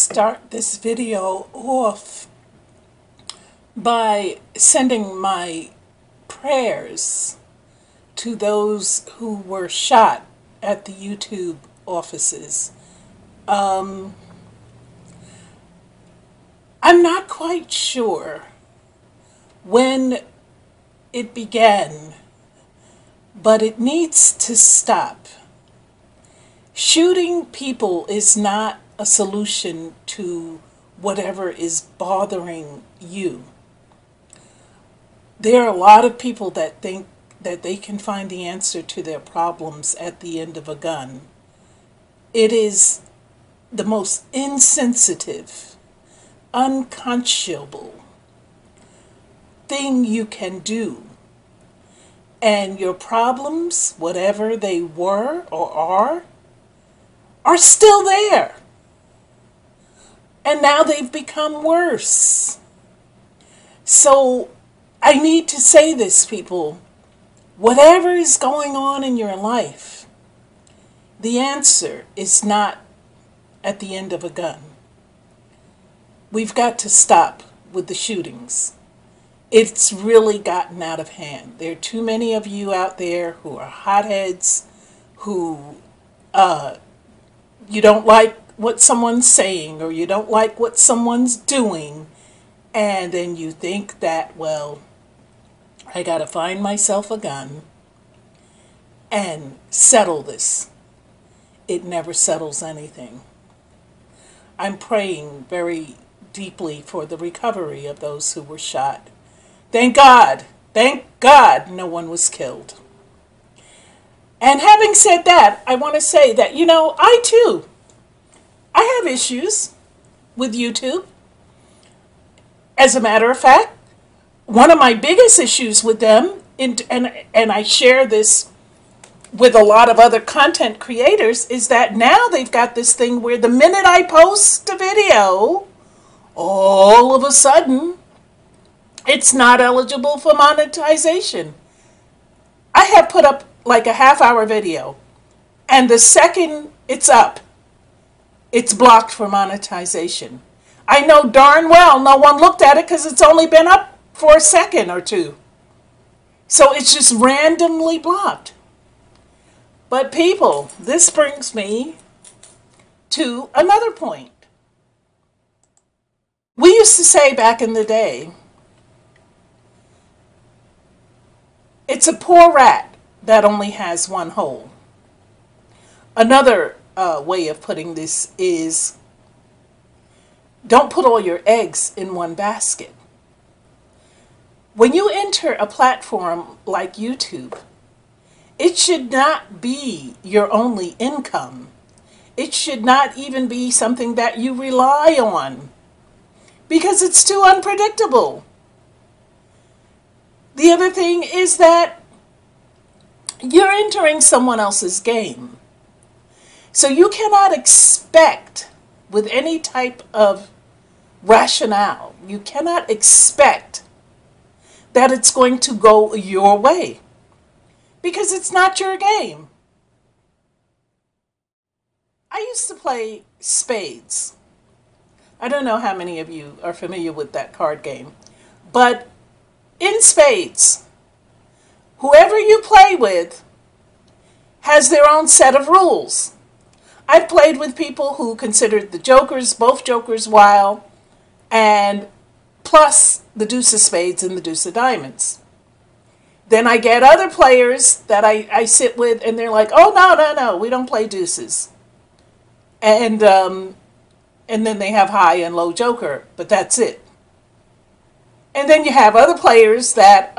start this video off by sending my prayers to those who were shot at the YouTube offices. I'm not quite sure when it began, but it needs to stop. Shooting people is not a solution to whatever is bothering you. There are a lot of people that think that they can find the answer to their problems at the end of a gun. It is the most insensitive, unconscionable thing you can do. And your problems, whatever they were or are still there. And now they've become worse. So I need to say this, people. Whatever is going on in your life, the answer is not at the end of a gun. We've got to stop with the shootings. It's really gotten out of hand. There are too many of you out there who are hotheads, who you don't like what someone's saying, or you don't like what someone's doing, and then you think that, well, I gotta find myself a gun and settle this. It never settles anything. I'm praying very deeply for the recovery of those who were shot. Thank God no one was killed. And having said that, I want to say that, I have issues with YouTube. As a matter of fact, one of my biggest issues with them, and I share this with a lot of other content creators, is that now they've got this thing where the minute I post a video, all of a sudden, it's not eligible for monetization. I have put up like a half-hour video, and the second it's up, it's blocked for monetization. I know darn well no one looked at it because it's only been up for a second or two. So it's just randomly blocked. But people, this brings me to another point. We used to say back in the day, it's a poor rat that only has one hole. Another way of putting this is, don't put all your eggs in one basket. When you enter a platform like YouTube, it should not be your only income. It should not even be something that you rely on, because it's too unpredictable. The other thing is that you're entering someone else's game. So you cannot expect, with any type of rationale, you cannot expect that it's going to go your way, because it's not your game. I used to play spades. I don't know how many of you are familiar with that card game, but in spades, whoever you play with has their own set of rules. I've played with people who considered the jokers, both jokers, wild, and plus the deuce of spades and the deuce of diamonds. Then I get other players that I sit with, and they're like, oh, no, we don't play deuces. And then they have high and low joker, but that's it. And then you have other players that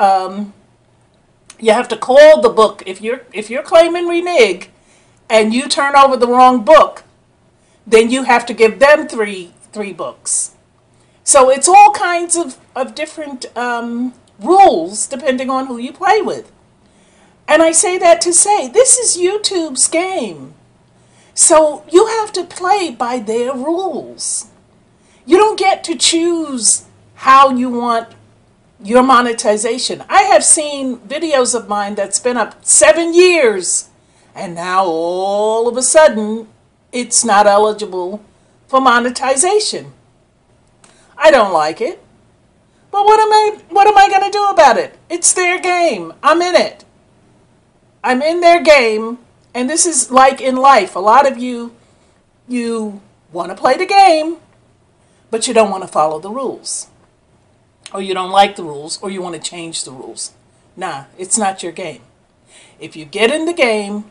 you have to call the book. If you're claiming renege and you turn over the wrong book, then you have to give them three books. So it's all kinds of different rules depending on who you play with. And I say that to say, this is YouTube's game. So you have to play by their rules. You don't get to choose how you want your monetization. I have seen videos of mine that's been up 7 years, and now all of a sudden it's not eligible for monetization. I don't like it. But what am I going to do about it? It's their game. I'm in it. I'm in their game, and this is like in life. A lot of you want to play the game, but you don't want to follow the rules. Or you don't like the rules, or you want to change the rules. Nah, it's not your game. If you get in the game,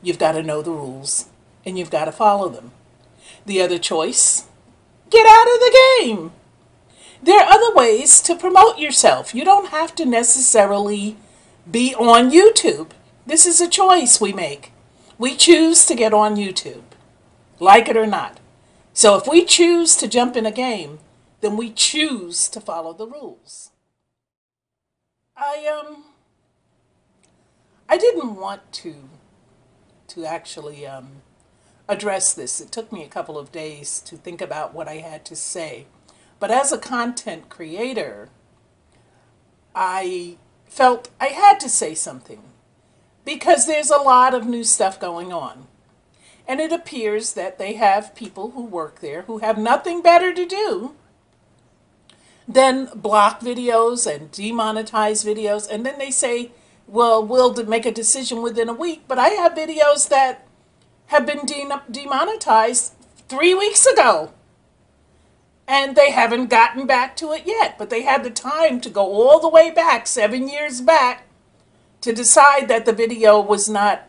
you've got to know the rules, and you've got to follow them. The other choice, get out of the game. There are other ways to promote yourself. You don't have to necessarily be on YouTube. This is a choice we make. We choose to get on YouTube, like it or not. So if we choose to jump in a game, then we choose to follow the rules. I didn't want to actually address this. It took me a couple of days to think about what I had to say. But as a content creator, I felt I had to say something because there's a lot of new stuff going on. And it appears that they have people who work there who have nothing better to do than block videos and demonetize videos. And then they say, well, we'll make a decision within a week. But I have videos that have been demonetized 3 weeks ago. And they haven't gotten back to it yet. But they had the time to go all the way back, 7 years back, to decide that the video was not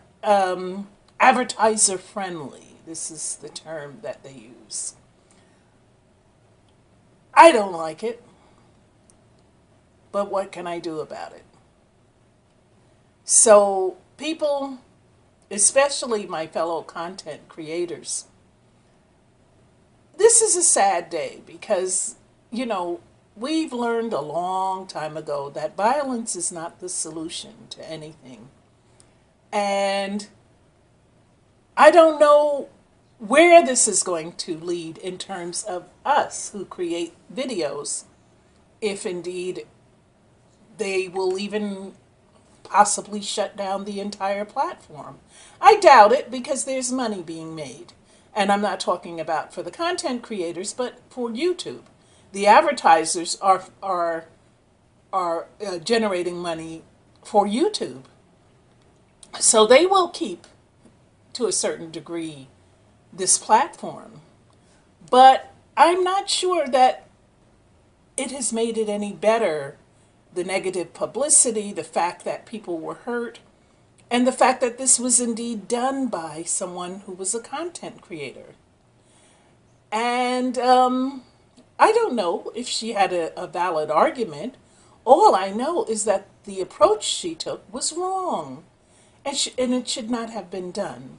advertiser friendly. This is the term that they use. I don't like it. But what can I do about it? So people, especially my fellow content creators, this is a sad day because, you know, we've learned a long time ago that violence is not the solution to anything. And I don't know where this is going to lead in terms of us who create videos, if indeed they will even possibly shut down the entire platform. I doubt it because there's money being made. And I'm not talking about for the content creators, but for YouTube. The advertisers are generating money for YouTube. So they will keep, to a certain degree, this platform. But I'm not sure that it has made it any better. The negative publicity, the fact that people were hurt, and the fact that this was indeed done by someone who was a content creator. And I don't know if she had a valid argument. All I know is that the approach she took was wrong. And it should not have been done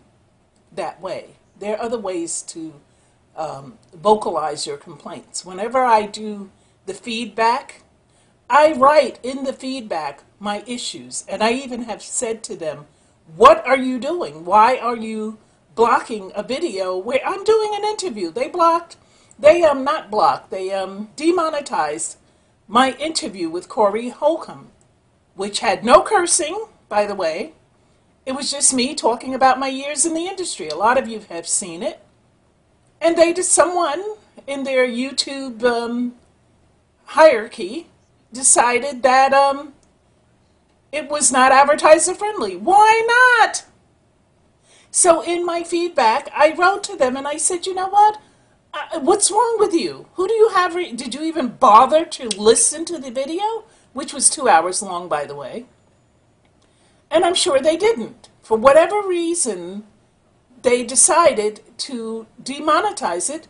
that way. There are other ways to vocalize your complaints. Whenever I do the feedback, I write in the feedback my issues. And I even have said to them, what are you doing? Why are you blocking a video where I'm doing an interview? They demonetized my interview with Corey Holcomb, which had no cursing, by the way. It was just me talking about my years in the industry. A lot of you have seen it. And someone in their YouTube hierarchy decided that it was not advertiser friendly. Why not? So in my feedback, I wrote to them and I said, you know what? What's wrong with you? Who do you have? Did you even bother to listen to the video? Which was 2 hours long, by the way. And I'm sure they didn't. For whatever reason, they decided to demonetize it.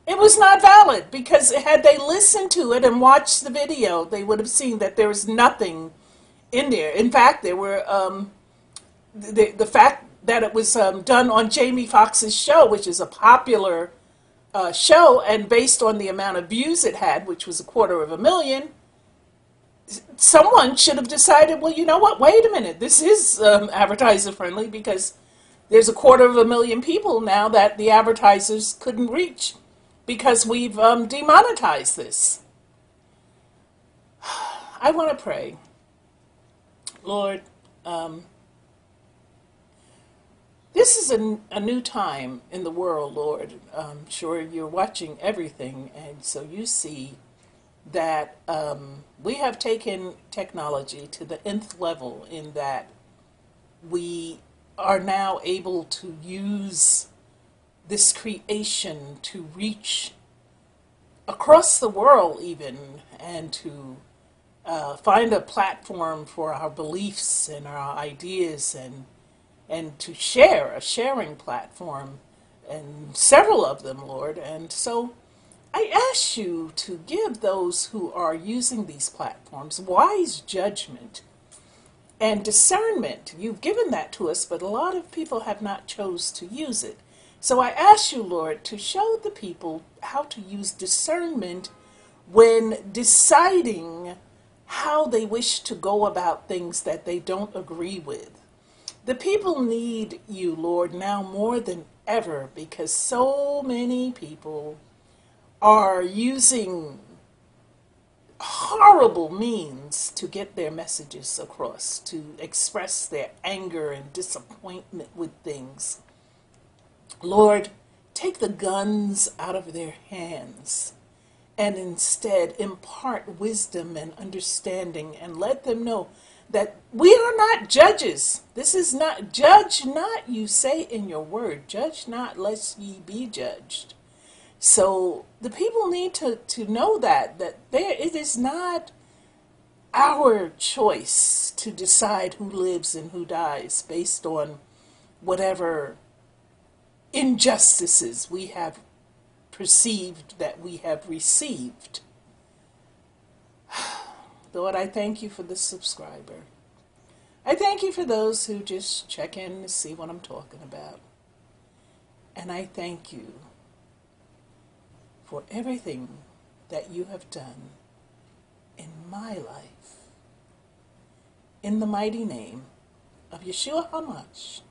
It was not valid because had they listened to it and watched the video, they would have seen that there was nothing in there. In fact, there were the fact that it was done on Jamie Foxx's show, which is a popular show, and based on the amount of views it had, which was 250,000, someone should have decided, well, you know what, wait a minute, this is advertiser friendly because there's 250,000 people now that the advertisers couldn't reach because we've demonetized this. I want to pray. Lord, there This is a new time in the world, Lord. I'm sure you're watching everything, and so you see that we have taken technology to the nth level in that we are now able to use this creation to reach across the world even, and to find a platform for our beliefs and our ideas, and to share, a sharing platform, and several of them, Lord. And so I ask you to give those who are using these platforms wise judgment and discernment. You've given that to us, but a lot of people have not chose to use it. So I ask you, Lord, to show the people how to use discernment when deciding how they wish to go about things that they don't agree with. The people need you, Lord, now more than ever, because so many people are using horrible means to get their messages across, to express their anger and disappointment with things. Lord, take the guns out of their hands and instead impart wisdom and understanding, and let them know that we are not judges. This is not, judge not, you say in your word, judge not lest ye be judged. So the people need to know that it is not our choice to decide who lives and who dies based on whatever injustices we have perceived that we have received. Lord, I thank you for the subscriber. I thank you for those who just check in to see what I'm talking about. And I thank you for everything that you have done in my life. In the mighty name of Yeshua HaMashiach.